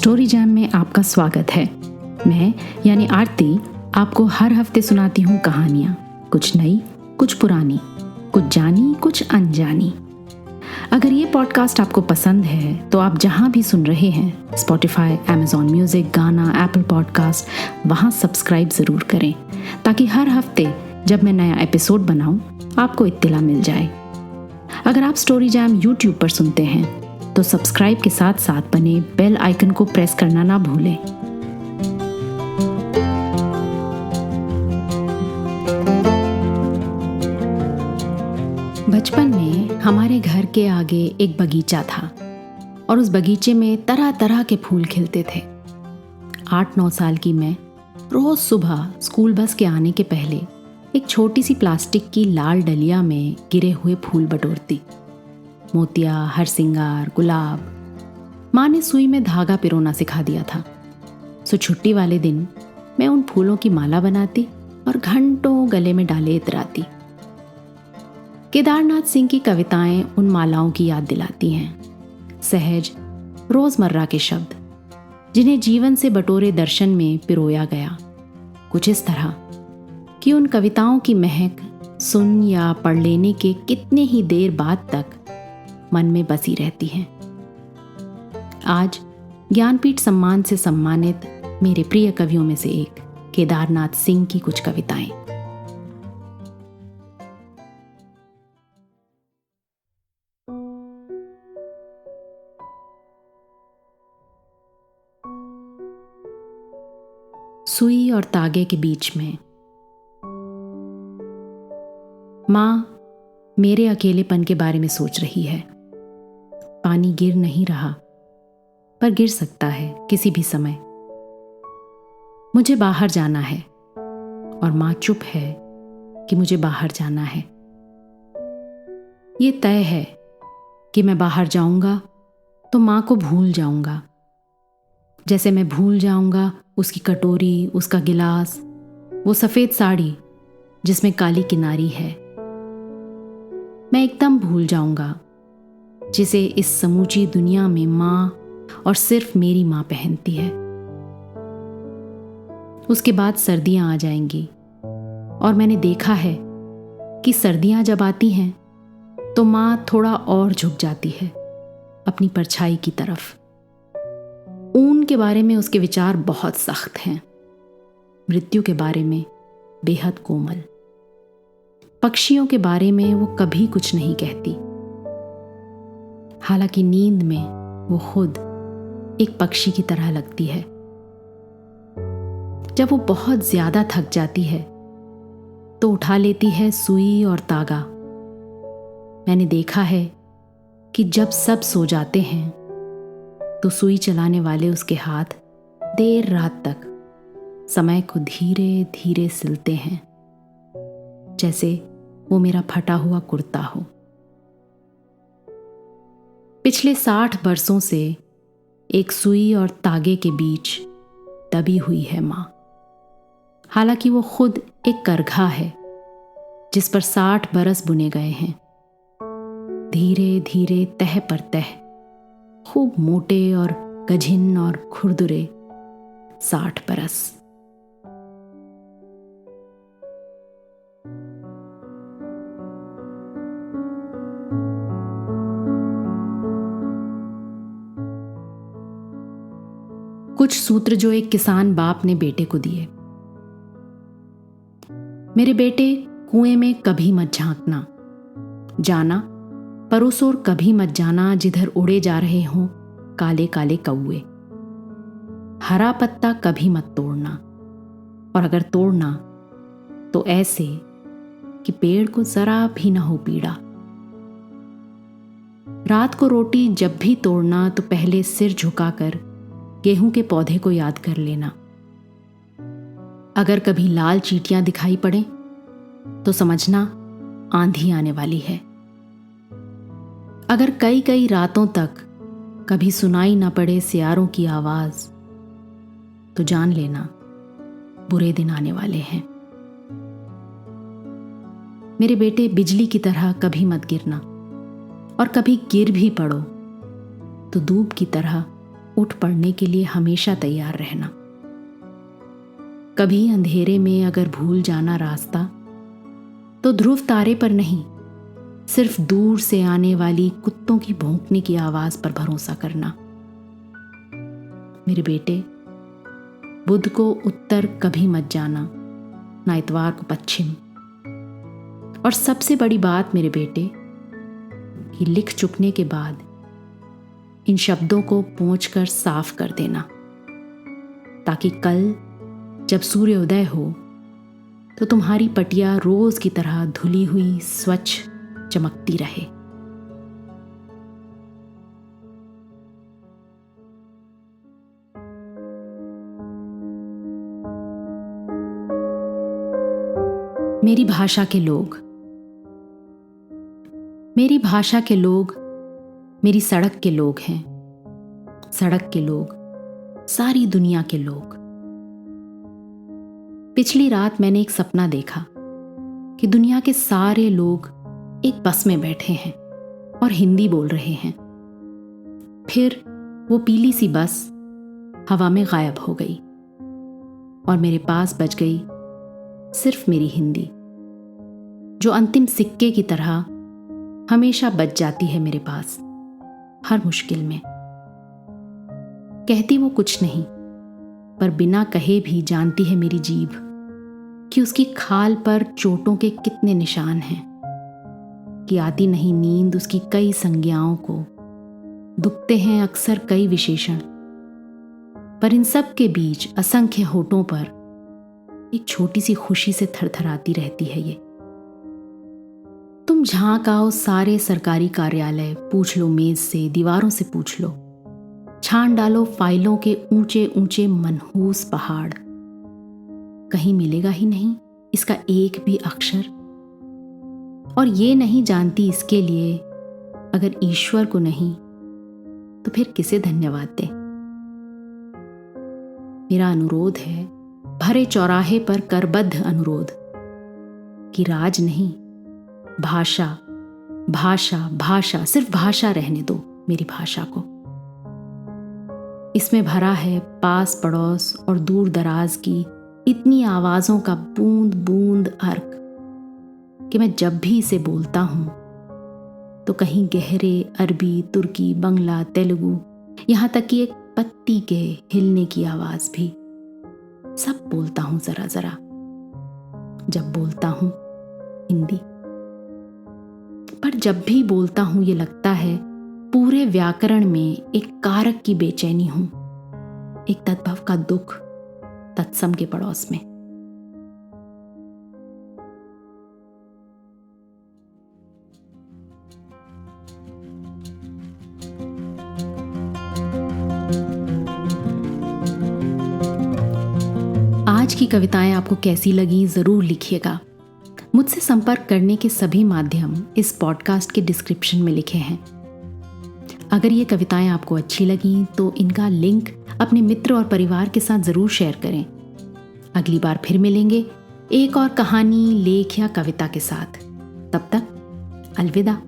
Story jam में आपका स्वागत है। मैं यानी आरती आपको हर हफ्ते सुनाती हूँ कहानियाँ, कुछ नई, कुछ पुरानी, कुछ जानी, कुछ अनजानी। अगर ये पॉडकास्ट आपको पसंद है तो आप जहाँ भी सुन रहे हैं, स्पॉटिफाई, अमेजॉन म्यूजिक, गाना, एप्पल पॉडकास्ट, वहाँ सब्सक्राइब ज़रूर करें ताकि हर हफ्ते जब मैं नया एपिसोड बनाऊँ आपको इत्तिला मिल जाए। अगर आप स्टोरी जैम यूट्यूब पर सुनते हैं तो सब्सक्राइब के साथ साथ बने बेल आइकन को प्रेस करना ना भूलें। बचपन में हमारे घर के आगे एक बगीचा था और उस बगीचे में तरह तरह के फूल खिलते थे। 8-9 साल की मैं रोज सुबह स्कूल बस के आने के पहले एक छोटी सी प्लास्टिक की लाल डलिया में गिरे हुए फूल बटोरती। मोतिया, हरसिंगार, गुलाब। माँ ने सुई में धागा पिरोना सिखा दिया था। सो छुट्टी वाले दिन मैं उन फूलों की माला बनाती और घंटों गले में डाले इतराती। केदारनाथ सिंह की कविताएं उन मालाओं की याद दिलाती हैं। सहज, रोजमर्रा के शब्द जिन्हें जीवन से बटोरे दर्शन में पिरोया गया, कुछ इस तरह कि उन कविताओं की महक सुन या पढ़ लेने के कितने ही देर बाद तक मन में बसी रहती हैं। आज ज्ञानपीठ सम्मान से सम्मानित मेरे प्रिय कवियों में से एक केदारनाथ सिंह की कुछ कविताएं। सुई और तागे के बीच में। माँ मेरे अकेलेपन के बारे में सोच रही है। पानी गिर नहीं रहा, पर गिर सकता है किसी भी समय। मुझे बाहर जाना है और माँ चुप है कि मुझे बाहर जाना है। ये तय है कि मैं बाहर जाऊंगा तो माँ को भूल जाऊंगा, जैसे मैं भूल जाऊंगा उसकी कटोरी, उसका गिलास, वो सफेद साड़ी जिसमें काली किनारी है। मैं एकदम भूल जाऊंगा जिसे इस समूची दुनिया में माँ और सिर्फ मेरी माँ पहनती है। उसके बाद सर्दियां आ जाएंगी और मैंने देखा है कि सर्दियां जब आती हैं तो माँ थोड़ा और झुक जाती है अपनी परछाई की तरफ। ऊन के बारे में उसके विचार बहुत सख्त हैं, मृत्यु के बारे में बेहद कोमल। पक्षियों के बारे में वो कभी कुछ नहीं कहती, हालांकि नींद में वो खुद एक पक्षी की तरह लगती है। जब वो बहुत ज्यादा थक जाती है तो उठा लेती है सुई और तागा। मैंने देखा है कि जब सब सो जाते हैं तो सुई चलाने वाले उसके हाथ देर रात तक समय को धीरे धीरे सिलते हैं, जैसे वो मेरा फटा हुआ कुर्ता हो। पिछले 60 बरसों से एक सुई और तागे के बीच दबी हुई है माँ। हालांकि वो खुद एक करघा है जिस पर 60 बरस बुने गए हैं, धीरे धीरे तह पर तह, खूब मोटे और गझिन और खुरदुरे 60 बरस। कुछ सूत्र जो एक किसान बाप ने बेटे को दिए। मेरे बेटे, कुएं में कभी मत झांकना, जाना पर उस ओर कभी मत जाना जिधर उड़े जा रहे हों काले काले कौए। हरा पत्ता कभी मत तोड़ना, और अगर तोड़ना तो ऐसे कि पेड़ को जरा भी न हो पीड़ा। रात को रोटी जब भी तोड़ना तो पहले सिर झुकाकर गेहूं के पौधे को याद कर लेना। अगर कभी लाल चींटियां दिखाई पड़े तो समझना आंधी आने वाली है। अगर कई कई रातों तक कभी सुनाई ना पड़े सियारों की आवाज तो जान लेना बुरे दिन आने वाले हैं। मेरे बेटे, बिजली की तरह कभी मत गिरना, और कभी गिर भी पड़ो तो दूब की तरह उठ पड़ने के लिए हमेशा तैयार रहना। कभी अंधेरे में अगर भूल जाना रास्ता, तो ध्रुव तारे पर नहीं, सिर्फ दूर से आने वाली कुत्तों की भौंकने की आवाज पर भरोसा करना। मेरे बेटे, बुध को उत्तर कभी मत जाना, ना इतवार को पश्चिम। और सबसे बड़ी बात मेरे बेटे, कि लिख चुकने के बाद इन शब्दों को पोंछकर साफ कर देना, ताकि कल जब सूर्योदय हो तो तुम्हारी पटिया रोज की तरह धुली हुई स्वच्छ चमकती रहे। मेरी भाषा के लोग, मेरी भाषा के लोग मेरी सड़क के लोग हैं। सड़क के लोग, सारी दुनिया के लोग। पिछली रात मैंने एक सपना देखा कि दुनिया के सारे लोग एक बस में बैठे हैं और हिंदी बोल रहे हैं। फिर वो पीली सी बस हवा में गायब हो गई और मेरे पास बच गई सिर्फ मेरी हिंदी, जो अंतिम सिक्के की तरह हमेशा बच जाती है मेरे पास हर मुश्किल में। कहती वो कुछ नहीं, पर बिना कहे भी जानती है मेरी जीभ कि उसकी खाल पर चोटों के कितने निशान हैं, कि आती नहीं नींद उसकी कई संज्ञाओं को, दुखते हैं अक्सर कई विशेषण, पर इन सब के बीच असंख्य होठों पर एक छोटी सी खुशी से थरथराती रहती है ये। तुम झांक आओ सारे सरकारी कार्यालय, पूछ लो मेज से, दीवारों से पूछ लो, छान डालो फाइलों के ऊंचे ऊंचे मनहूस पहाड़, कहीं मिलेगा ही नहीं इसका एक भी अक्षर। और ये नहीं जानती इसके लिए अगर ईश्वर को नहीं तो फिर किसे धन्यवाद दे। मेरा अनुरोध है, भरे चौराहे पर करबद्ध अनुरोध, कि राज नहीं, भाषा भाषा भाषा, सिर्फ भाषा रहने दो मेरी भाषा को। इसमें भरा है पास पड़ोस और दूर दराज की इतनी आवाजों का बूंद बूंद अर्क, कि मैं जब भी इसे बोलता हूं तो कहीं गहरे अरबी, तुर्की, बंगला, तेलुगु, यहां तक कि एक पत्ती के हिलने की आवाज भी, सब बोलता हूं जरा जरा जब बोलता हूं हिंदी। पर जब भी बोलता हूं ये लगता है पूरे व्याकरण में एक कारक की बेचैनी हूं, एक तद्भव का दुख तत्सम के पड़ोस में। आज की कविताएं आपको कैसी लगी जरूर लिखिएगा। मुझसे संपर्क करने के सभी माध्यम इस पॉडकास्ट के डिस्क्रिप्शन में लिखे हैं। अगर ये कविताएं आपको अच्छी लगीं तो इनका लिंक अपने मित्र और परिवार के साथ जरूर शेयर करें। अगली बार फिर मिलेंगे एक और कहानी, लेख या कविता के साथ। तब तक अलविदा।